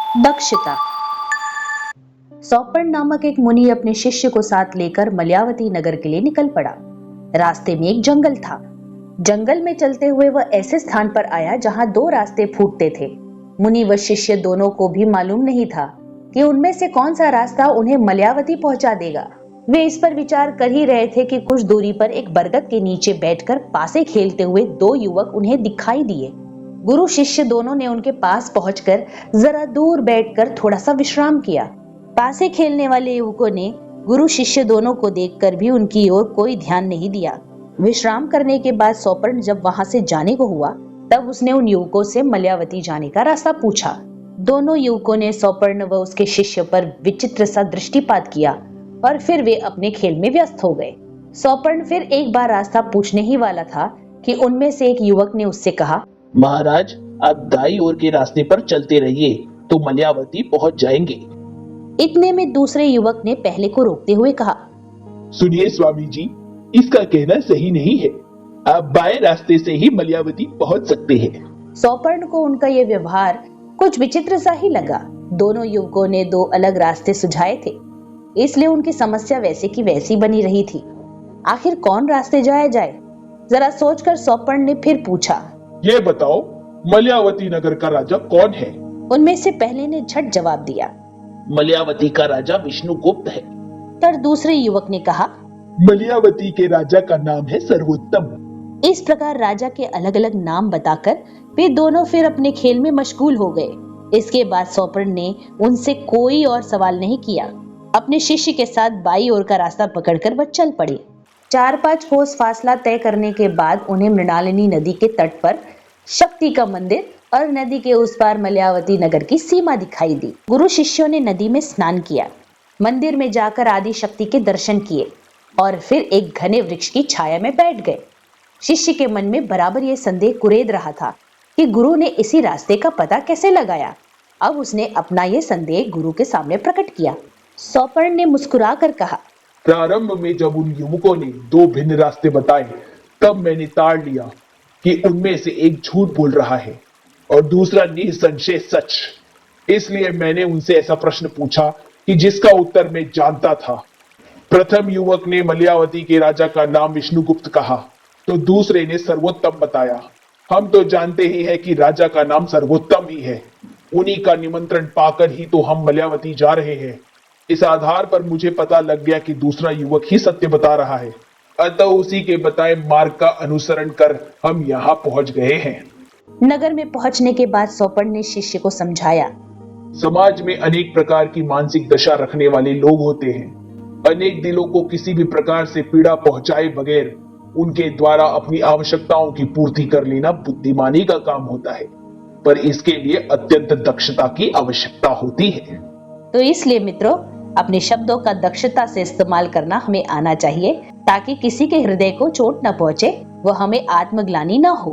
दक्षता। सौपर्ण नामक एक मुनि अपने शिष्य को साथ लेकर मलयावती नगर के लिए निकल पड़ा। रास्ते में एक जंगल था। जंगल में चलते हुए वह ऐसे स्थान पर आया जहां दो रास्ते फूटते थे। मुनि व शिष्य दोनों को भी मालूम नहीं था कि उनमें से कौन सा रास्ता उन्हें मलयावती पहुंचा देगा। वे इस पर विचार कर ही रहे थे कि कुछ दूरी पर एक बरगद के नीचे बैठकर पासे खेलते हुए दो युवक उन्हें दिखाई दिए। गुरु शिष्य दोनों ने उनके पास पहुंचकर जरा दूर बैठकर थोड़ा सा विश्राम किया। पासे खेलने वाले युवकों ने गुरु शिष्य दोनों को देखकर भी उनकी ओर कोई ध्यान नहीं दिया। विश्राम करने के बाद सौपर्ण जब वहां से जाने को हुआ तब उसने उन युवकों से मलयावती जाने का रास्ता पूछा। दोनों युवकों ने सौपर्ण व उसके शिष्य पर विचित्र सा दृष्टिपात किया और फिर वे अपने खेल में व्यस्त हो गए। सौपर्ण फिर एक बार रास्ता पूछने ही वाला था कि उनमें से एक युवक ने उससे कहा, महाराज, आप दाई ओर के रास्ते पर चलते रहिए तो मलयावती पहुंच जाएंगे। इतने में दूसरे युवक ने पहले को रोकते हुए कहा, सुनिए स्वामी जी, इसका कहना सही नहीं है। आप बाएं रास्ते से ही मलयावती पहुंच सकते हैं। सौपर्ण को उनका यह व्यवहार कुछ विचित्र सा ही लगा। दोनों युवकों ने दो अलग रास्ते सुझाए थे, इसलिए उनकी समस्या वैसे की वैसी बनी रही थी। आखिर कौन रास्ते जाया जाए? जरा सोचकर सौपर्ण ने फिर पूछा, ये बताओ, मलयावती नगर का राजा कौन है? उनमें से पहले ने झट जवाब दिया, मलयावती का राजा विष्णुगुप्त है। पर दूसरे युवक ने कहा, मलयावती के राजा का नाम है सर्वोत्तम। इस प्रकार राजा के अलग अलग नाम बताकर वे दोनों फिर अपने खेल में मशगूल हो गए। इसके बाद सौपर्ण ने उनसे कोई और सवाल नहीं किया। अपने शिष्य के साथ बाई ओर का रास्ता पकड़कर वह चल पड़े। 4-5 कोस फासला तय करने के बाद उन्हें मृणालिनी नदी के तट पर शक्ति का मंदिर और नदी के उस पार मलयावती नगर की सीमा दिखाई दी। गुरु शिष्यों ने नदी में स्नान किया, मंदिर में जाकर आदि शक्ति के दर्शन किए और फिर एक घने वृक्ष की छाया में बैठ गए। शिष्य के मन में बराबर यह संदेह कुरेद रहा था कि गुरु ने इसी रास्ते का पता कैसे लगाया। अब उसने अपना यह संदेह गुरु के सामने प्रकट किया। सौपर्ण ने मुस्कुरा कर कहा, प्रारंभ में जब उन युवकों ने दो भिन्न रास्ते बताए तब मैंने ताड़ लिया कि उनमें से एक झूठ बोल रहा है और दूसरा निसंशय सच। इसलिए मैंने उनसे ऐसा प्रश्न पूछा कि जिसका उत्तर मैं जानता था। प्रथम युवक ने मलयावती के राजा का नाम विष्णुगुप्त कहा तो दूसरे ने सर्वोत्तम बताया। हम तो जानते ही हैं कि राजा का नाम सर्वोत्तम ही है। उन्हीं का निमंत्रण पाकर ही तो हम मलयावती जा रहे हैं। इस आधार पर मुझे पता लग गया कि दूसरा युवक ही सत्य बता रहा है। अतः उसी के बताए मार्ग का अनुसरण कर हम यहाँ पहुंच गए हैं। नगर में पहुंचने के बाद सौपर्ण ने शिष्य को समझाया, समाज में अनेक प्रकार की मानसिक दशा रखने वाले लोग होते हैं। अनेक दिलों को किसी भी प्रकार से पीड़ा पहुंचाए बगैर उनके द्वारा अपनी आवश्यकताओं की पूर्ति कर लेना बुद्धिमानी का काम होता है, पर इसके लिए अत्यंत दक्षता की आवश्यकता होती है। तो इसलिए मित्रों, अपने शब्दों का दक्षता से इस्तेमाल करना हमें आना चाहिए ताकि किसी के हृदय को चोट न पहुंचे, वह हमें आत्मग्लानि न हो।